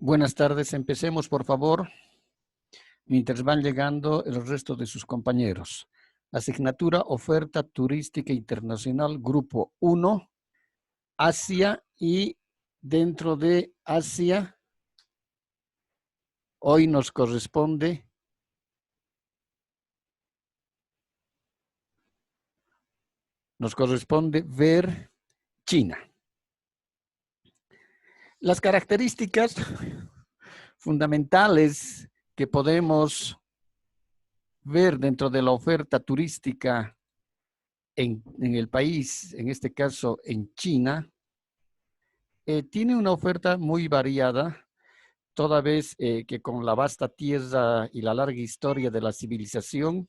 Buenas tardes, empecemos por favor, mientras van llegando el resto de sus compañeros. Asignatura Oferta Turística Internacional, Grupo 1, Asia, y dentro de Asia, hoy nos corresponde ver China. Las características fundamentales que podemos ver dentro de la oferta turística en el país, en este caso en China, tiene una oferta muy variada, toda vez que con la vasta tierra y la larga historia de la civilización,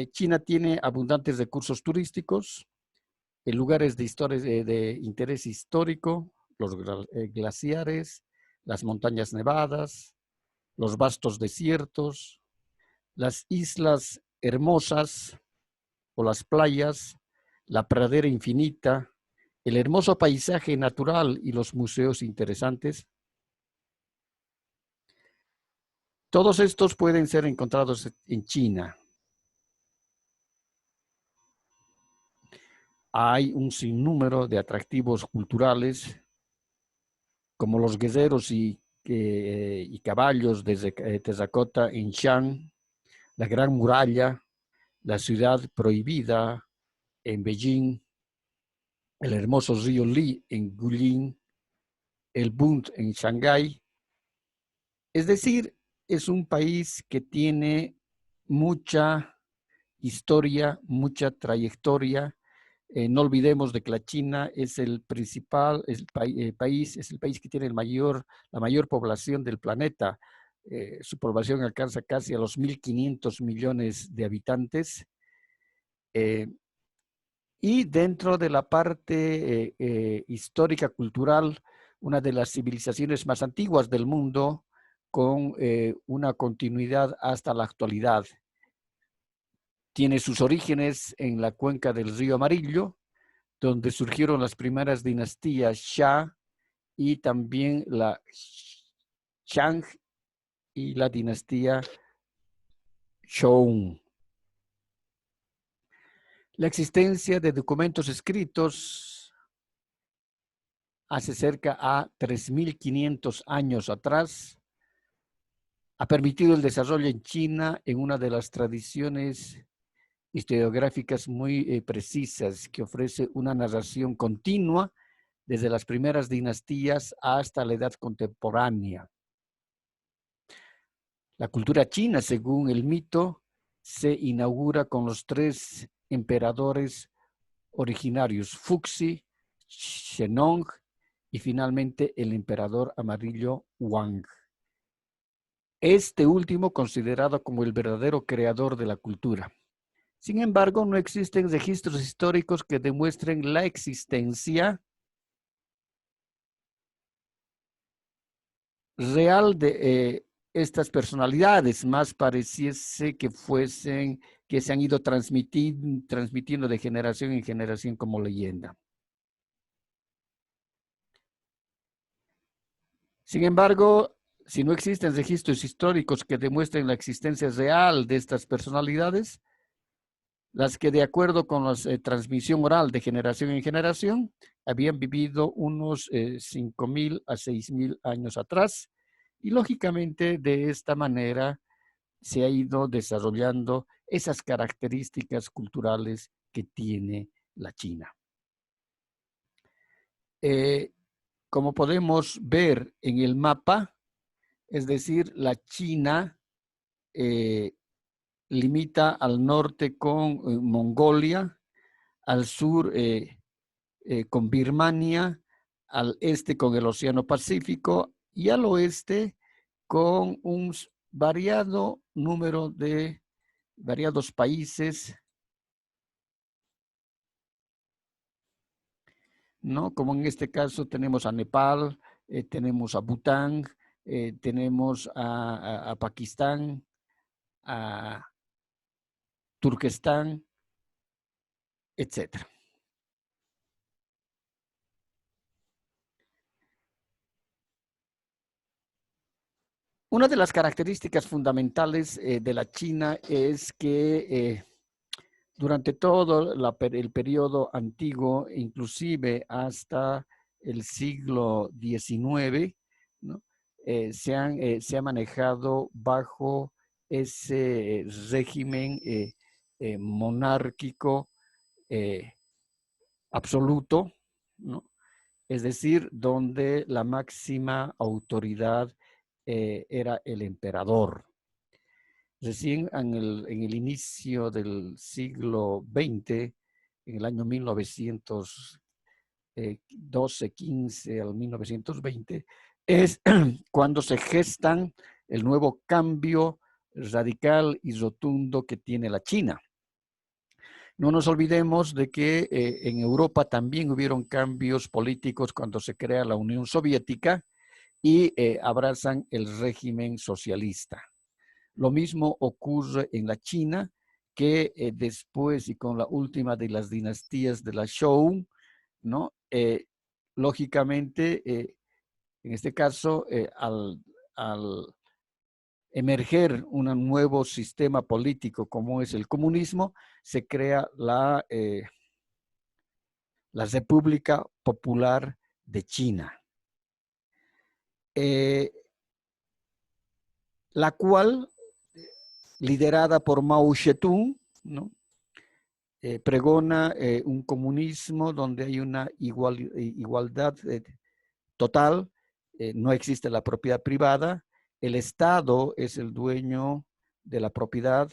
China tiene abundantes recursos turísticos, lugares de interés histórico, los glaciares, las montañas nevadas, los vastos desiertos, las islas hermosas o las playas, la pradera infinita, el hermoso paisaje natural y los museos interesantes. Todos estos pueden ser encontrados en China. Hay un sinnúmero de atractivos culturales, como los guerreros y caballos de terracota en Shan, la Gran Muralla, la ciudad prohibida en Beijing, el hermoso río Li en Guilin, el Bund en Shanghái. Es decir, es un país que tiene mucha historia, mucha trayectoria. No olvidemos de que la China es el principal país, es el país que tiene la mayor población del planeta. Su población alcanza casi a los 1.500 millones de habitantes. Y dentro de la parte histórica, cultural, una de las civilizaciones más antiguas del mundo, con una continuidad hasta la actualidad. Tiene sus orígenes en la cuenca del río Amarillo, donde surgieron las primeras dinastías Xia y también la Shang y la dinastía Zhou. La existencia de documentos escritos hace cerca a 3.500 años atrás ha permitido el desarrollo en China en una de las tradiciones historiográficas muy precisas, que ofrece una narración continua desde las primeras dinastías hasta la edad contemporánea. La cultura china, según el mito, se inaugura con los 3 emperadores originarios, Fuxi, Shennong y finalmente el emperador amarillo Wang. Este último considerado como el verdadero creador de la cultura. Sin embargo, no existen registros históricos que demuestren la existencia real de estas personalidades. Más pareciese que se han ido transmitiendo de generación en generación como leyenda. Sin embargo, si no existen registros históricos que demuestren la existencia real de estas personalidades, las que de acuerdo con la transmisión oral de generación en generación, habían vivido unos 5.000 a 6.000 años atrás, y lógicamente de esta manera se ha ido desarrollando esas características culturales que tiene la China. Como podemos ver en el mapa, es decir, la China limita al norte con Mongolia, al sur con Birmania, al este con el Océano Pacífico y al oeste con un variado número de variados países, ¿no? Como en este caso tenemos a Nepal, tenemos a Bután, tenemos a Pakistán, a Turquestán, etcétera. Una de las características fundamentales de la China es que durante todo el periodo antiguo, inclusive hasta el siglo XIX, ¿no? Se ha manejado bajo ese régimen monárquico absoluto, ¿no? Es decir, donde la máxima autoridad era el emperador. Recién en el inicio del siglo XX, en el año 1912-15 al 1920, es cuando se gestan el nuevo cambio radical y rotundo que tiene la China. No nos olvidemos de que en Europa también hubieron cambios políticos cuando se crea la Unión Soviética y abrazan el régimen socialista. Lo mismo ocurre en la China, que después y con la última de las dinastías de la Zhou, ¿no? Lógicamente, en este caso, al emerger un nuevo sistema político como es el comunismo, se crea la República Popular de China, la cual, liderada por Mao Zedong, ¿no? Pregona un comunismo donde hay una igualdad total, no existe la propiedad privada, el Estado es el dueño de la propiedad,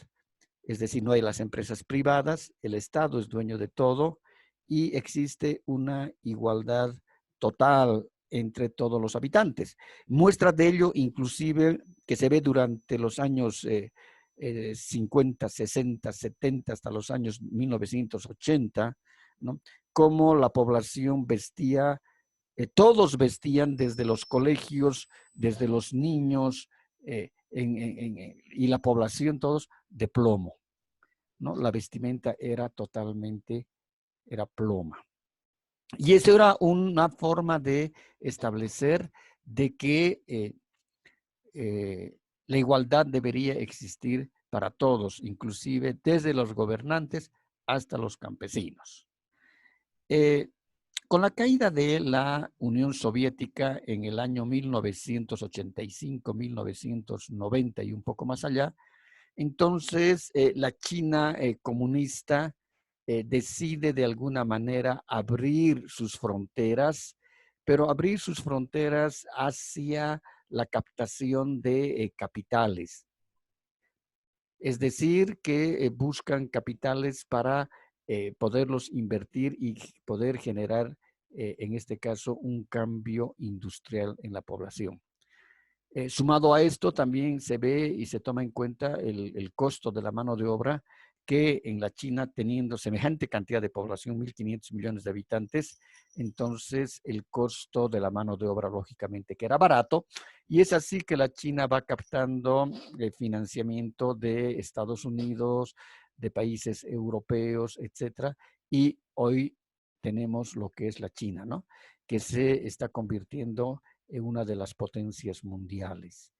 es decir, no hay las empresas privadas, el Estado es dueño de todo y existe una igualdad total entre todos los habitantes. Muestra de ello inclusive que se ve durante los años 50, 60, 70 hasta los años 1980, ¿no? Cómo la población vestía, todos vestían desde los colegios, desde los niños y la población, todos de plomo, ¿no? La vestimenta era totalmente, era ploma. Y eso era una forma de establecer de que la igualdad debería existir para todos, inclusive desde los gobernantes hasta los campesinos. Con la caída de la Unión Soviética en el año 1985, 1990 y un poco más allá, entonces la China comunista decide de alguna manera abrir sus fronteras, pero abrir sus fronteras hacia la captación de capitales. Es decir, que buscan capitales para poderlos invertir y poder generar, en este caso, un cambio industrial en la población. Sumado a esto, también se ve y se toma en cuenta el costo de la mano de obra, que en la China, teniendo semejante cantidad de población, 1.500 millones de habitantes, entonces el costo de la mano de obra, lógicamente, que era barato, y es así que la China va captando financiamiento de Estados Unidos, de países europeos, etcétera, y hoy tenemos lo que es la China, ¿no? Que se está convirtiendo en una de las potencias mundiales,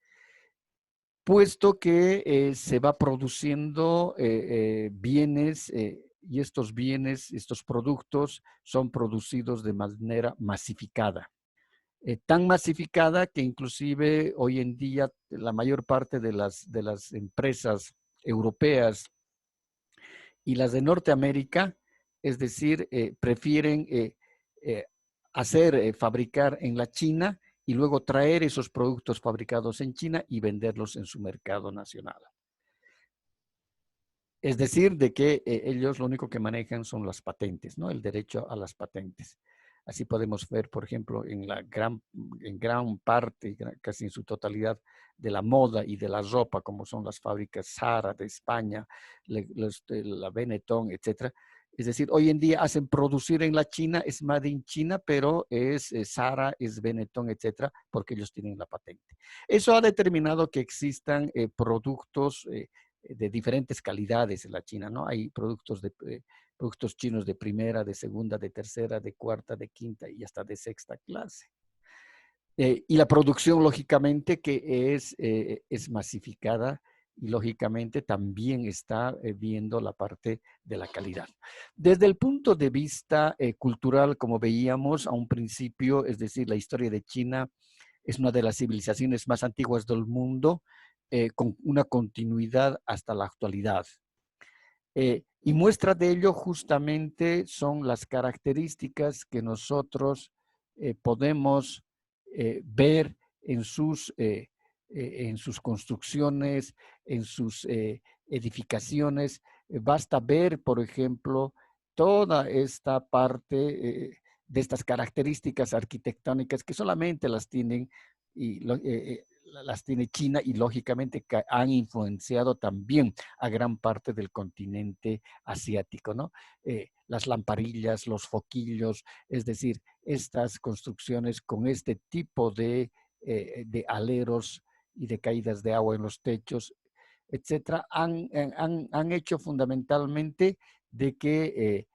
puesto que se va produciendo bienes y estos bienes, estos productos son producidos de manera masificada. Tan masificada que inclusive hoy en día la mayor parte de las empresas europeas y las de Norteamérica, es decir, prefieren fabricar en la China y luego traer esos productos fabricados en China y venderlos en su mercado nacional. Es decir, de que ellos lo único que manejan son las patentes, ¿no? El derecho a las patentes. Así podemos ver, por ejemplo, en gran parte, casi en su totalidad, de la moda y de la ropa, como son las fábricas Zara de España, la Benetton, etcétera. Es decir, hoy en día hacen producir en la China, es made in China, pero es Zara, es Benetton, etcétera, porque ellos tienen la patente. Eso ha determinado que existan productos de diferentes calidades en la China, ¿no? Hay productos chinos de primera, de segunda, de tercera, de cuarta, de quinta y hasta de sexta clase. Y la producción, lógicamente, que es masificada y lógicamente también está viendo la parte de la calidad. Desde el punto de vista cultural, como veíamos a un principio, es decir, la historia de China es una de las civilizaciones más antiguas del mundo, con una continuidad hasta la actualidad. Y muestra de ello justamente son las características que nosotros podemos ver en sus construcciones, en sus edificaciones. Basta ver, por ejemplo, toda esta parte de estas características arquitectónicas que solamente las tienen las tiene China y lógicamente han influenciado también a gran parte del continente asiático, ¿no? Las lamparillas, los foquillos, es decir, estas construcciones con este tipo de aleros y de caídas de agua en los techos, etcétera, han hecho fundamentalmente de que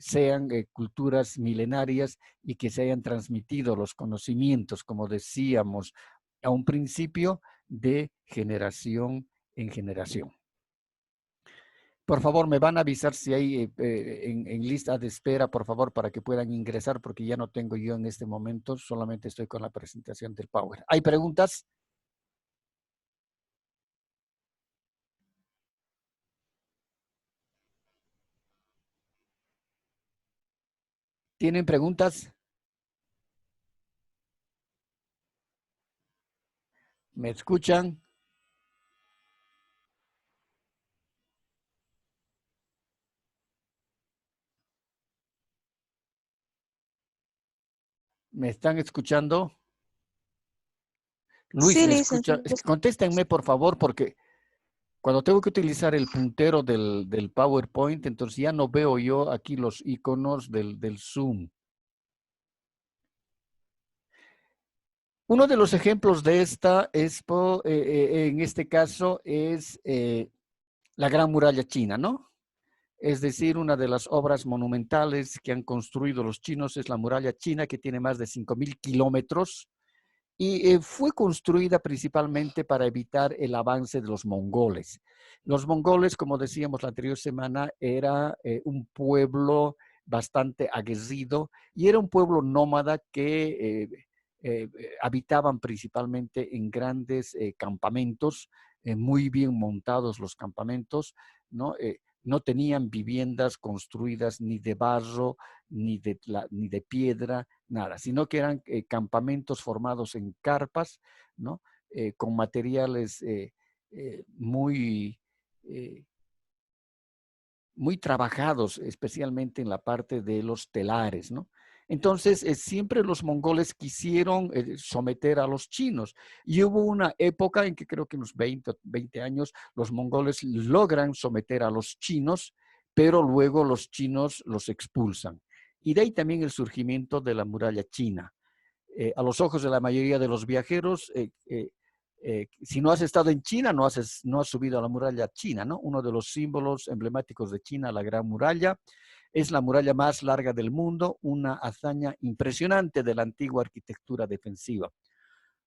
sean culturas milenarias y que se hayan transmitido los conocimientos, como decíamos a un principio, de generación en generación. Por favor, me van a avisar si hay en lista de espera, por favor, para que puedan ingresar, porque ya no tengo yo en este momento, solamente estoy con la presentación del Power. ¿Hay preguntas? ¿Tienen preguntas? ¿Me escuchan? ¿Me están escuchando? Luis, Sí, ¿me escucha? licenciado. Contéstenme, por favor, porque cuando tengo que utilizar el puntero del PowerPoint, entonces ya no veo yo aquí los iconos del Zoom. Uno de los ejemplos de esta en este caso, es la Gran Muralla China, ¿no? Es decir, una de las obras monumentales que han construido los chinos es la Muralla China, que tiene más de 5.000 kilómetros y fue construida principalmente para evitar el avance de los mongoles. Los mongoles, como decíamos la anterior semana, era un pueblo bastante aguerrido y era un pueblo nómada que habitaban principalmente en grandes campamentos, muy bien montados los campamentos, ¿no? No tenían viviendas construidas ni de barro, ni de piedra, nada, sino que eran campamentos formados en carpas, ¿no? Con materiales muy, eh, muy trabajados, especialmente en la parte de los telares, ¿no? Entonces, siempre los mongoles quisieron someter a los chinos y hubo una época en que creo que unos 20 años los mongoles logran someter a los chinos, pero luego los chinos los expulsan. Y de ahí también el surgimiento de la muralla china. A los ojos de la mayoría de los viajeros, si no has estado en China, no has subido a la muralla china, ¿no? Uno de los símbolos emblemáticos de China, la Gran Muralla, es la muralla más larga del mundo, una hazaña impresionante de la antigua arquitectura defensiva.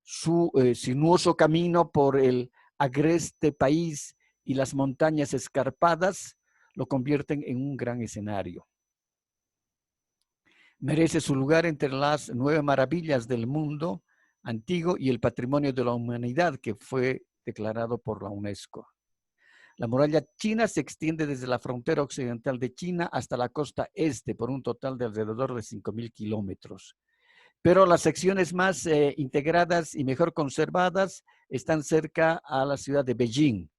Su sinuoso camino por el agreste país y las montañas escarpadas lo convierten en un gran escenario. Merece su lugar entre las 9 maravillas del mundo antiguo y el patrimonio de la humanidad que fue declarado por la UNESCO. La muralla china se extiende desde la frontera occidental de China hasta la costa este por un total de alrededor de 5.000 kilómetros. Pero las secciones más integradas y mejor conservadas están cerca a la ciudad de Beijing,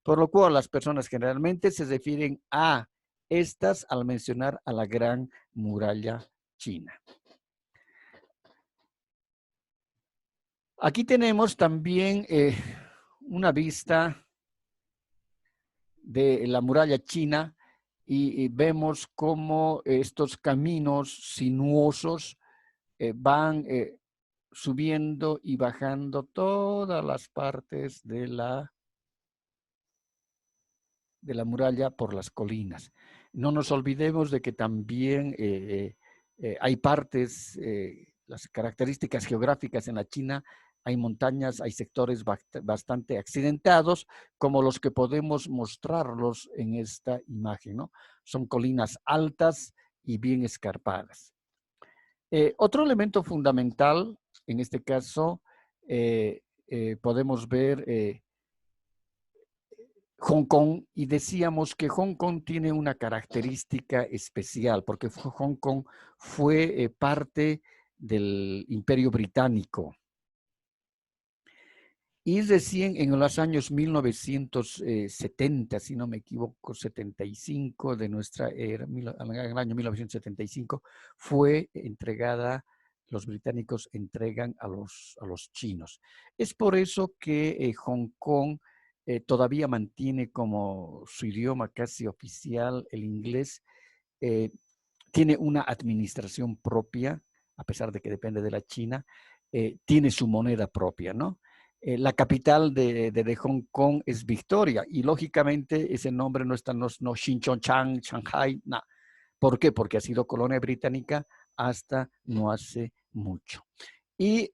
por lo cual las personas generalmente se refieren a estas al mencionar a la Gran Muralla China. Aquí tenemos también una vista de la muralla china y vemos cómo estos caminos sinuosos van subiendo y bajando todas las partes de la muralla por las colinas. No nos olvidemos de que también hay partes las características geográficas en la China, hay montañas, hay sectores bastante accidentados, como los que podemos mostrarlos en esta imagen, ¿no? Son colinas altas y bien escarpadas. Otro elemento fundamental, en este caso, podemos ver Hong Kong, y decíamos que Hong Kong tiene una característica especial, porque Hong Kong fue parte del Imperio Británico. Y recién en los años 1970, si no me equivoco, 75 de nuestra era, en el año 1975, fue entregada, los británicos entregan a los chinos. Es por eso que Hong Kong todavía mantiene como su idioma casi oficial el inglés. Tiene una administración propia, a pesar de que depende de la China, tiene su moneda propia, ¿no? La capital de Hong Kong es Victoria, y lógicamente ese nombre no está, no Chang, Shanghai, no. ¿Por qué? Porque ha sido colonia británica hasta no hace mucho. Y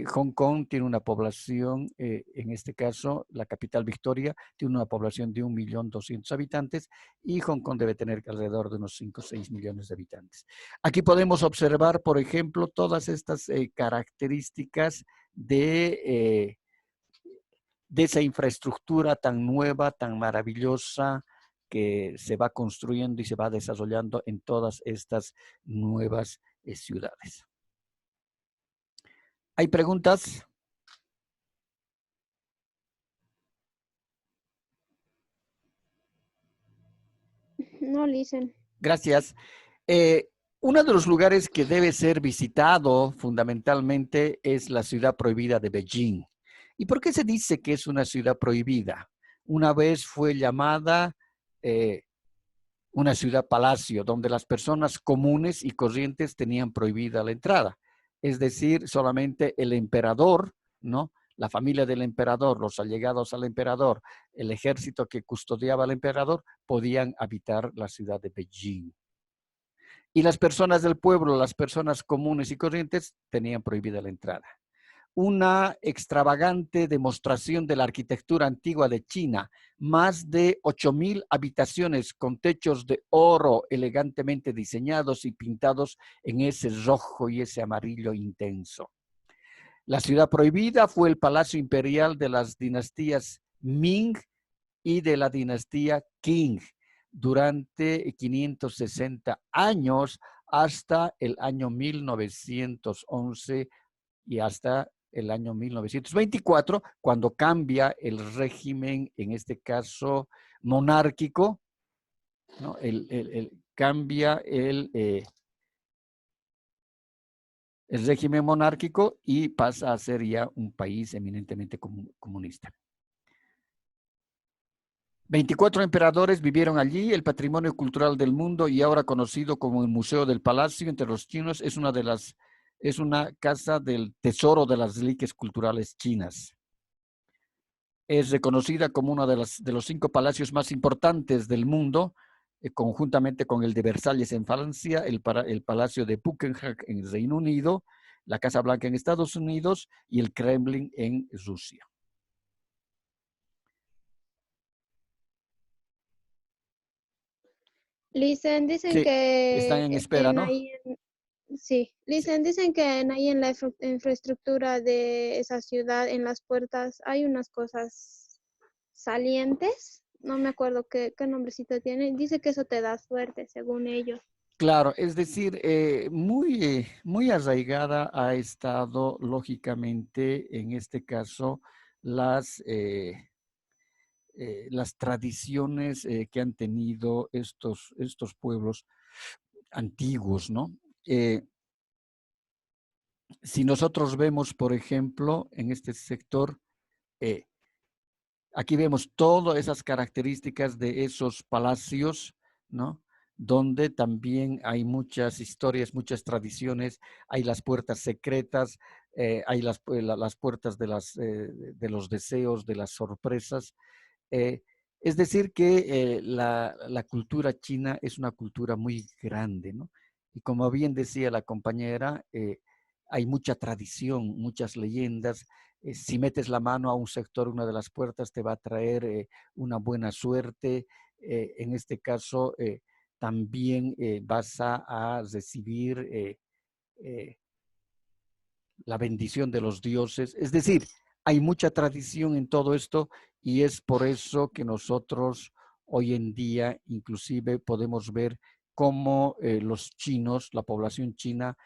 Hong Kong tiene una población, en este caso, la capital Victoria, tiene una población de 1.200.000 habitantes, y Hong Kong debe tener alrededor de unos 5 o 6 millones de habitantes. Aquí podemos observar, por ejemplo, todas estas características de esa infraestructura tan nueva, tan maravillosa, que se va construyendo y se va desarrollando en todas estas nuevas ciudades. ¿Hay preguntas? No, listen. Gracias. Uno de los lugares que debe ser visitado fundamentalmente es la ciudad prohibida de Beijing. ¿Y por qué se dice que es una ciudad prohibida? Una vez fue llamada una ciudad palacio, donde las personas comunes y corrientes tenían prohibida la entrada. Es decir, solamente el emperador, ¿no? La familia del emperador, los allegados al emperador, el ejército que custodiaba al emperador, podían habitar la ciudad de Beijing. Y las personas del pueblo, las personas comunes y corrientes, tenían prohibida la entrada. Una extravagante demostración de la arquitectura antigua de China, más de 8.000 habitaciones con techos de oro elegantemente diseñados y pintados en ese rojo y ese amarillo intenso. La ciudad prohibida fue el palacio imperial de las dinastías Ming y de la dinastía Qing durante 560 años, hasta el año 1911 y hasta el año 1924, cuando cambia el régimen, en este caso monárquico, ¿no? Cambia el régimen monárquico y pasa a ser ya un país eminentemente comunista. 24 emperadores vivieron allí. El patrimonio cultural del mundo, y ahora conocido como el Museo del Palacio entre los chinos, es una casa del tesoro de las reliquias culturales chinas. Es reconocida como uno de los 5 palacios más importantes del mundo, conjuntamente con el de Versalles en Francia, el Palacio de Buckingham en el Reino Unido, la Casa Blanca en Estados Unidos y el Kremlin en Rusia. Listen, dicen Sí, están que en espera, ¿no? sí, Sí. dicen que ahí en la infraestructura de esa ciudad, en las puertas, hay unas cosas salientes. No me acuerdo qué nombrecito tiene. Dice que eso te da suerte, según ellos. Claro, es decir, muy arraigada ha estado, lógicamente, en este caso, las tradiciones que han tenido estos pueblos antiguos, ¿no? Si nosotros vemos, por ejemplo, en este sector, aquí vemos todas esas características de esos palacios, ¿no? Donde también hay muchas historias, muchas tradiciones, hay las puertas secretas, hay las puertas de los deseos, de las sorpresas. Eh, es decir, que la cultura china es una cultura muy grande, ¿no? Y como bien decía la compañera, hay mucha tradición, muchas leyendas. Si metes la mano a un sector, una de las puertas te va a traer una buena suerte. En este caso, también vas a recibir la bendición de los dioses. Es decir, hay mucha tradición en todo esto y es por eso que nosotros hoy en día inclusive podemos ver cómo los chinos, la población china,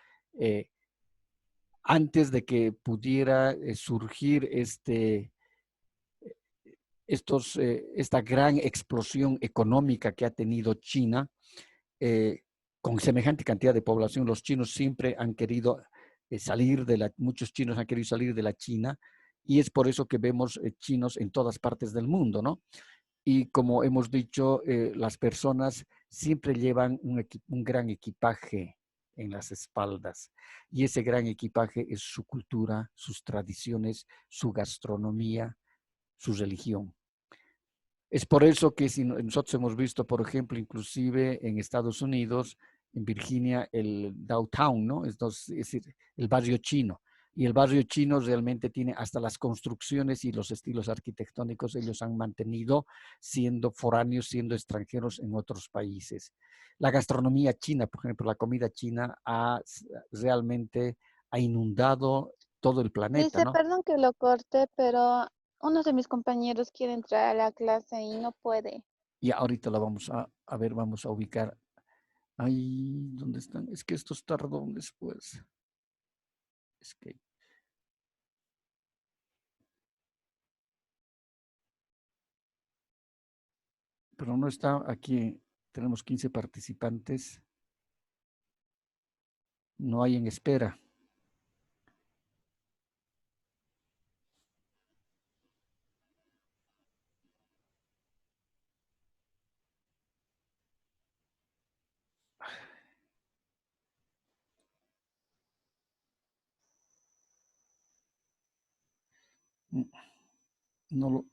antes de que pudiera surgir esta gran explosión económica que ha tenido China, con semejante cantidad de población, los chinos siempre han querido muchos chinos han querido salir de la China, y es por eso que vemos chinos en todas partes del mundo, ¿no? Y como hemos dicho, las personas siempre llevan un gran equipaje en las espaldas, y ese gran equipaje es su cultura, sus tradiciones, su gastronomía, su religión. Es por eso que si nosotros hemos visto, por ejemplo, inclusive en Estados Unidos, en Virginia, el downtown, ¿no? Es decir, el barrio chino. Y el barrio chino realmente tiene hasta las construcciones y los estilos arquitectónicos, ellos han mantenido siendo foráneos, siendo extranjeros en otros países. La gastronomía china, por ejemplo, la comida china realmente ha inundado todo el planeta, Dice, ¿no? perdón que lo corte, pero uno de mis compañeros quiere entrar a la clase y no puede. Y ahorita la vamos a ver, vamos a ubicar. Ahí, ¿dónde están? Es que estos tardó después. Es que, pero no está aquí. Tenemos 15 participantes. No hay en espera. No lo,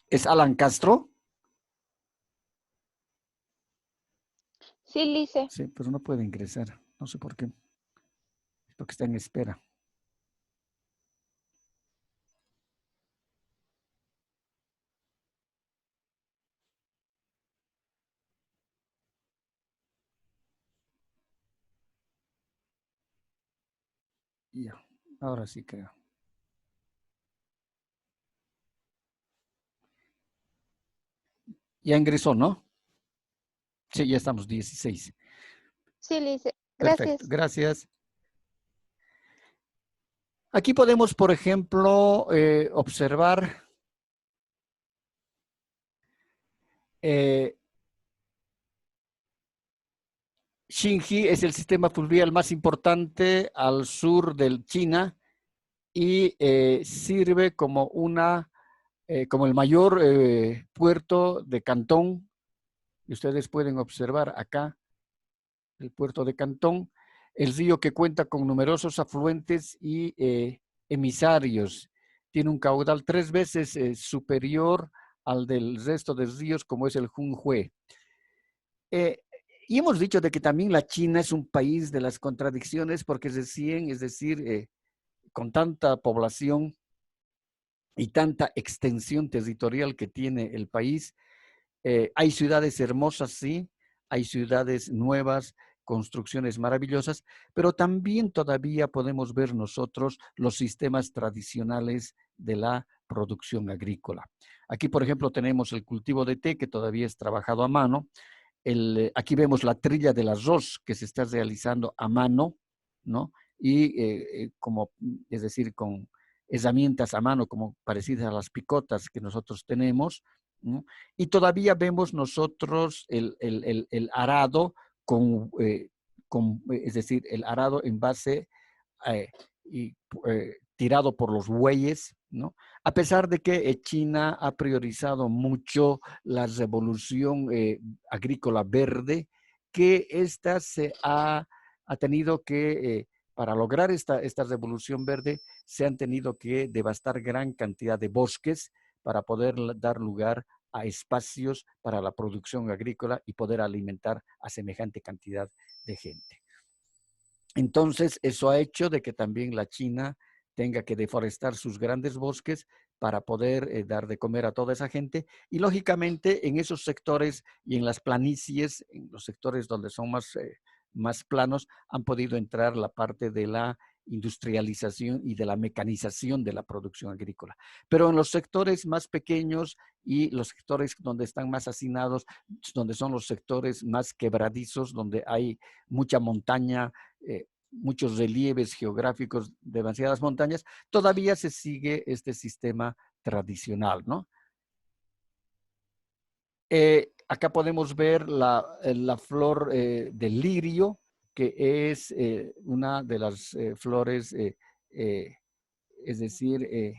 ¿Es Alan Castro? Sí, Lice. Sí, pero no puede ingresar. No sé por qué. Porque está en espera. Ya, ahora sí creo. Ya ingresó, ¿no? Sí, ya estamos 16. Sí, Lice. Perfecto, Gracias. gracias. Aquí podemos, por ejemplo, observar Xinji es el sistema fluvial más importante al sur de China y sirve como como el mayor puerto de Cantón. Y ustedes pueden observar acá el puerto de Cantón, el río que cuenta con numerosos afluentes y emisarios. Tiene un caudal 3 veces superior al del resto de ríos, como es el Junhue. Y hemos dicho de que también la China es un país de las contradicciones porque recién, es decir, con tanta población y tanta extensión territorial que tiene el país, hay ciudades hermosas, sí, hay ciudades nuevas, construcciones maravillosas, pero también todavía podemos ver nosotros los sistemas tradicionales de la producción agrícola. Aquí, por ejemplo, tenemos el cultivo de té que todavía es trabajado a mano. Aquí vemos la trilla del arroz que se está realizando a mano, ¿no? Y es decir, con herramientas a mano como parecidas a las picotas que nosotros tenemos, ¿no? Y todavía vemos nosotros el arado es decir, el arado en base eh, y tirado por los bueyes, ¿no? A pesar de que China ha priorizado mucho la revolución agrícola verde, que esta ha tenido que, para lograr esta revolución verde, se han tenido que devastar gran cantidad de bosques para poder dar lugar a espacios para la producción agrícola y poder alimentar a semejante cantidad de gente. Entonces, eso ha hecho de que también la China tenga que deforestar sus grandes bosques para poder dar de comer a toda esa gente. Y lógicamente en esos sectores y en las planicies, en los sectores donde son más planos, han podido entrar la parte de la industrialización y de la mecanización de la producción agrícola. Pero en los sectores más pequeños y los sectores donde están más hacinados, donde son los sectores más quebradizos, donde hay mucha montaña, muchos relieves geográficos, demasiadas montañas, todavía se sigue este sistema tradicional, ¿no? Acá podemos ver la flor del lirio, que es una de las flores, es decir,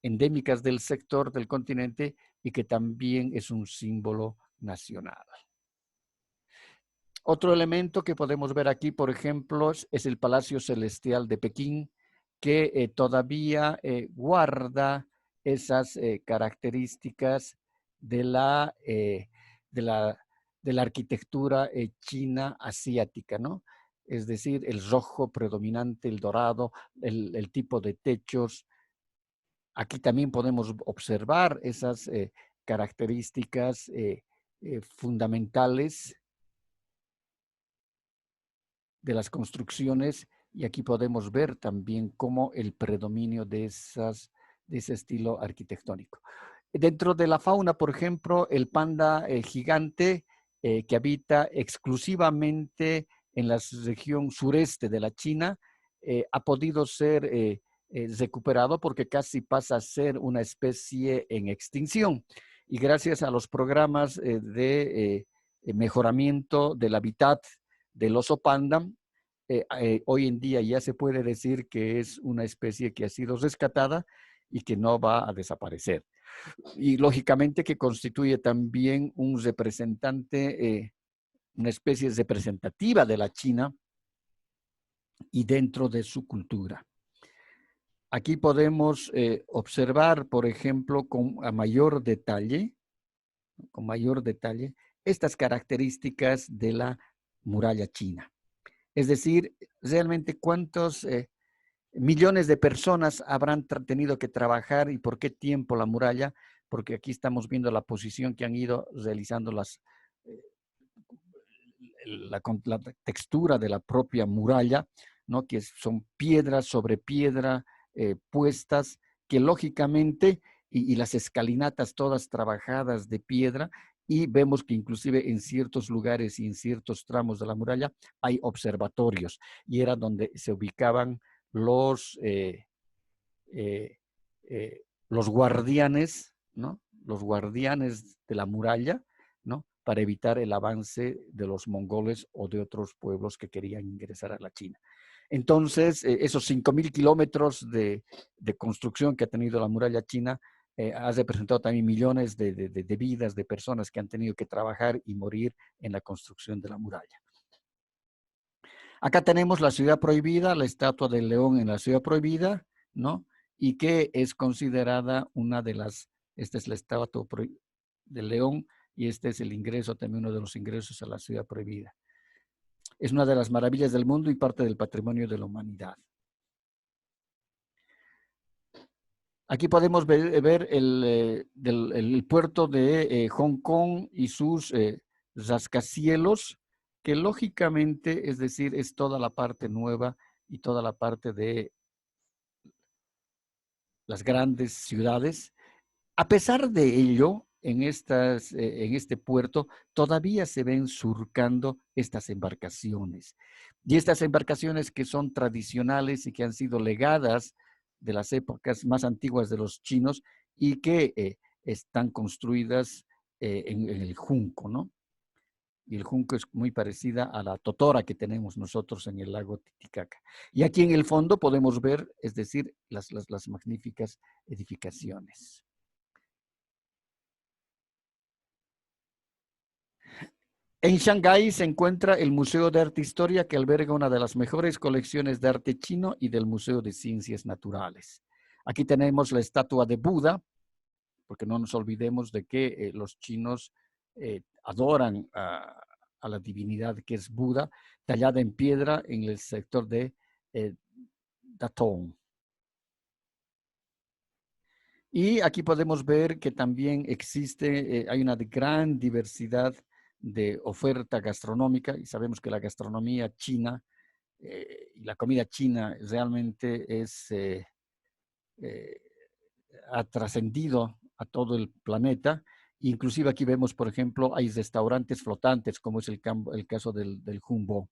endémicas del sector del continente y que también es un símbolo nacional. Otro elemento que podemos ver aquí, por ejemplo, es el Palacio Celestial de Pekín, que todavía guarda esas características de la, de la arquitectura china asiática, ¿no? Es decir, el rojo predominante, el dorado, el tipo de techos. Aquí también podemos observar esas características fundamentales de las construcciones, y aquí podemos ver también cómo el predominio de ese estilo arquitectónico. Dentro de la fauna, por ejemplo, el panda gigante que habita exclusivamente en la región sureste de la China, ha podido ser recuperado porque casi pasa a ser una especie en extinción. Y gracias a los programas de mejoramiento del hábitat del oso panda, hoy en día ya se puede decir que es una especie que ha sido rescatada y que no va a desaparecer. Y lógicamente que constituye también un representante, una especie representativa de la China y dentro de su cultura. Aquí podemos observar, por ejemplo, con mayor detalle, estas características de la muralla china. Es decir, realmente cuántos millones de personas habrán tenido que trabajar y por qué tiempo la muralla, porque aquí estamos viendo la posición que han ido realizando la textura de la propia muralla, ¿no? Que son piedra sobre piedra puestas, que lógicamente, y las escalinatas todas trabajadas de piedra, y vemos que inclusive en ciertos lugares y en ciertos tramos de la muralla hay observatorios, y era donde se ubicaban los guardianes, ¿no? Los guardianes de la muralla, ¿no? Para evitar el avance de los mongoles o de otros pueblos que querían ingresar a la China. Entonces, esos 5,000 kilómetros de construcción que ha tenido la muralla china ha representado también millones de vidas de personas que han tenido que trabajar y morir en la construcción de la muralla. Acá tenemos la ciudad prohibida, la estatua del león en la ciudad prohibida, ¿no? Y que es considerada una de las, esta es la estatua del león y este es el ingreso, también uno de los ingresos a la ciudad prohibida. Es una de las maravillas del mundo y parte del patrimonio de la humanidad. Aquí podemos ver el puerto de Hong Kong y sus rascacielos, que lógicamente, es decir, es toda la parte nueva y toda la parte de las grandes ciudades. A pesar de ello, en este puerto todavía se ven surcando estas embarcaciones. Y estas embarcaciones que son tradicionales y que han sido legadas de las épocas más antiguas de los chinos y que están construidas en el junco, ¿no? Y el junco es muy parecida a la totora que tenemos nosotros en el lago Titicaca. Y aquí en el fondo podemos ver, es decir, las magníficas edificaciones. En Shanghái se encuentra el Museo de Arte e Historia, que alberga una de las mejores colecciones de arte chino y del Museo de Ciencias Naturales. Aquí tenemos la estatua de Buda, porque no nos olvidemos de que los chinos adoran a a la divinidad que es Buda, tallada en piedra en el sector de Datong. Y aquí podemos ver que también existe, hay una gran diversidad de oferta gastronómica, y sabemos que la gastronomía china y la comida china realmente ha trascendido a todo el planeta. Inclusive aquí vemos, por ejemplo, hay restaurantes flotantes, como es el caso del Jumbo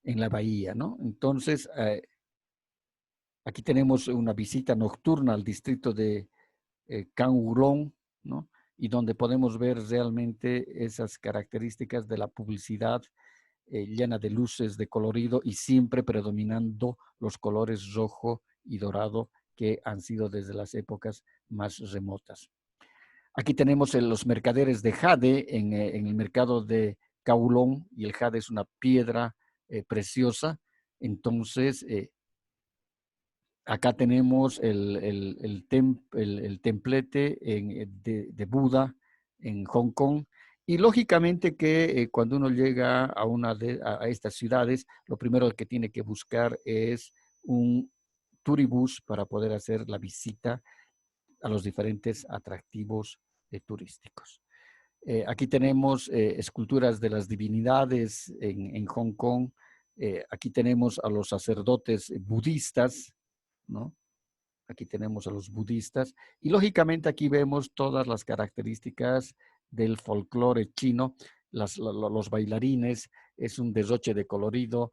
en la bahía, ¿no? Entonces, aquí tenemos una visita nocturna al distrito de Kangulong, ¿no? Y donde podemos ver realmente esas características de la publicidad llena de luces, de colorido y siempre predominando los colores rojo y dorado que han sido desde las épocas más remotas. Aquí tenemos los mercaderes de jade en el mercado de Kowloon, y el jade es una piedra preciosa. Entonces, acá tenemos el templete de Buda en Hong Kong. Y lógicamente que cuando uno llega a estas ciudades, lo primero que tiene que buscar es un turibús para poder hacer la visita a los diferentes atractivos turísticos. Aquí tenemos esculturas de las divinidades en Hong Kong. Aquí tenemos a los sacerdotes budistas, ¿no? Aquí tenemos a los budistas. Y lógicamente aquí vemos todas las características del folclore chino. Los bailarines, es un derroche de colorido,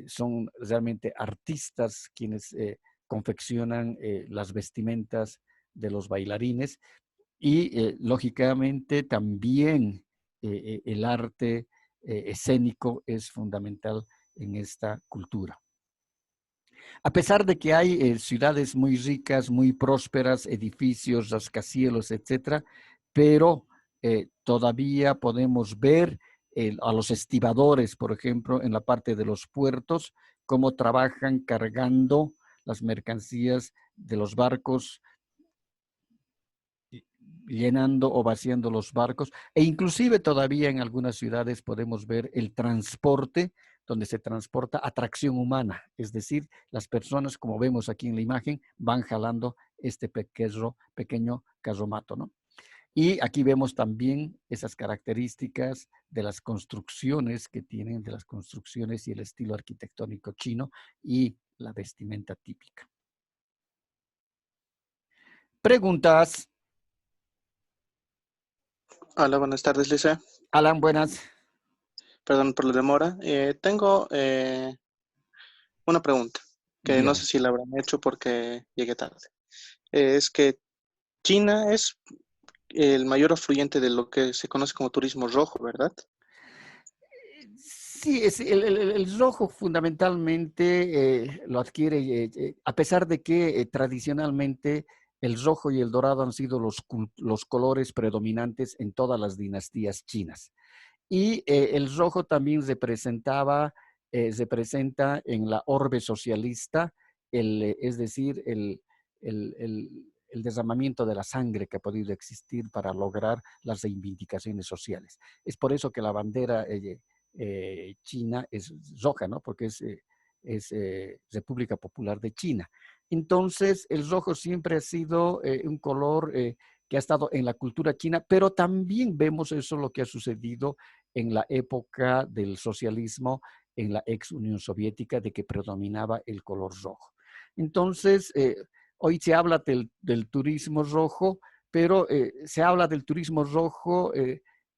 son realmente artistas quienes confeccionan las vestimentas de los bailarines. Y lógicamente también el arte escénico es fundamental en esta cultura. A pesar de que hay ciudades muy ricas, muy prósperas, edificios, rascacielos, etcétera, pero todavía podemos ver a los estibadores, por ejemplo, en la parte de los puertos, cómo trabajan cargando las mercancías de los barcos, llenando o vaciando los barcos, e inclusive todavía en algunas ciudades podemos ver el transporte donde se transporta atracción humana, es decir, las personas, como vemos aquí en la imagen, van jalando este pequeño carromato, ¿no? Y aquí vemos también esas características de las construcciones que tienen, de las construcciones y el estilo arquitectónico chino y la vestimenta típica. Preguntas. Hola, buenas tardes, Lisa. Alan, buenas. Perdón por la demora. Tengo una pregunta que no Dígame. sé si la habrán hecho porque llegué tarde. Es que China es el mayor afluente de lo que se conoce como turismo rojo, ¿verdad? Sí, es el rojo fundamentalmente lo adquiere, a pesar de que tradicionalmente el rojo y el dorado han sido los colores predominantes en todas las dinastías chinas. Y el rojo también representa en la orbe socialista, es decir, el derramamiento de la sangre que ha podido existir para lograr las reivindicaciones sociales. Es por eso que la bandera china es roja, ¿no? Porque es República Popular de China. Entonces, el rojo siempre ha sido un color que ha estado en la cultura china, pero también vemos eso lo que ha sucedido en la época del socialismo en la ex Unión Soviética, de que predominaba el color rojo. Entonces, hoy se habla del turismo rojo, pero se habla del turismo rojo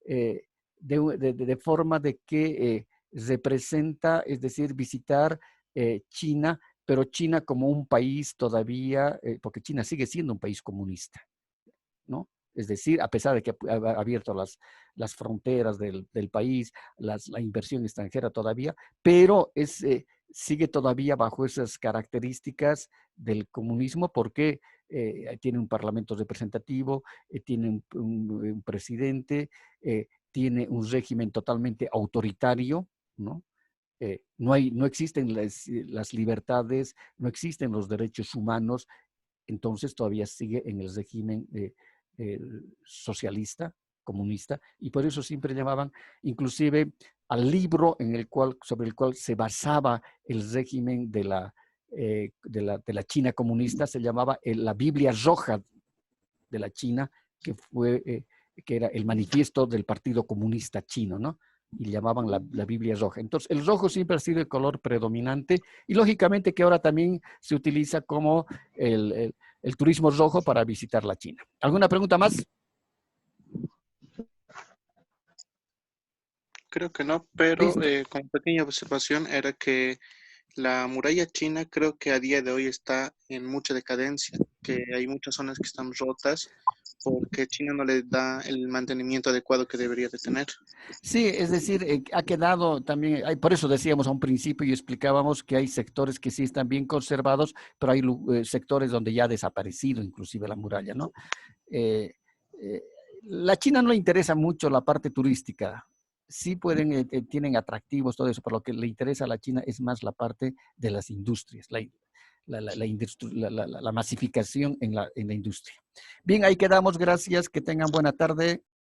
de forma de que representa, es decir, visitar China, pero China como un país todavía, porque China sigue siendo un país comunista, ¿no? Es decir, a pesar de que ha abierto las fronteras del país, la inversión extranjera todavía, pero sigue todavía bajo esas características del comunismo porque tiene un parlamento representativo, tiene un presidente, tiene un régimen totalmente autoritario, ¿no? No existen las libertades, no existen los derechos humanos, entonces todavía sigue en el régimen socialista, comunista, y por eso siempre llamaban, inclusive al libro sobre el cual se basaba el régimen de la China comunista, se llamaba la Biblia Roja de la China, que era el manifiesto del Partido Comunista Chino, ¿no? Y llamaban la Biblia Roja. Entonces, el rojo siempre ha sido el color predominante, y lógicamente que ahora también se utiliza como el turismo rojo para visitar la China. ¿Alguna pregunta más? Creo que no, pero Listo. como pequeña observación era que la muralla china creo que a día de hoy está en mucha decadencia, que hay muchas zonas que están rotas porque China no le da el mantenimiento adecuado que debería de tener. Sí, es decir, ha quedado también, por eso decíamos a un principio y explicábamos que hay sectores que sí están bien conservados, pero hay sectores donde ya ha desaparecido inclusive la muralla, ¿no? Eh, eh, la China no le interesa mucho la parte turística. Sí tienen atractivos, todo eso, pero lo que le interesa a la China es más la parte de las industrias, la masificación en la industria. Bien, ahí quedamos, gracias, que tengan buena tarde.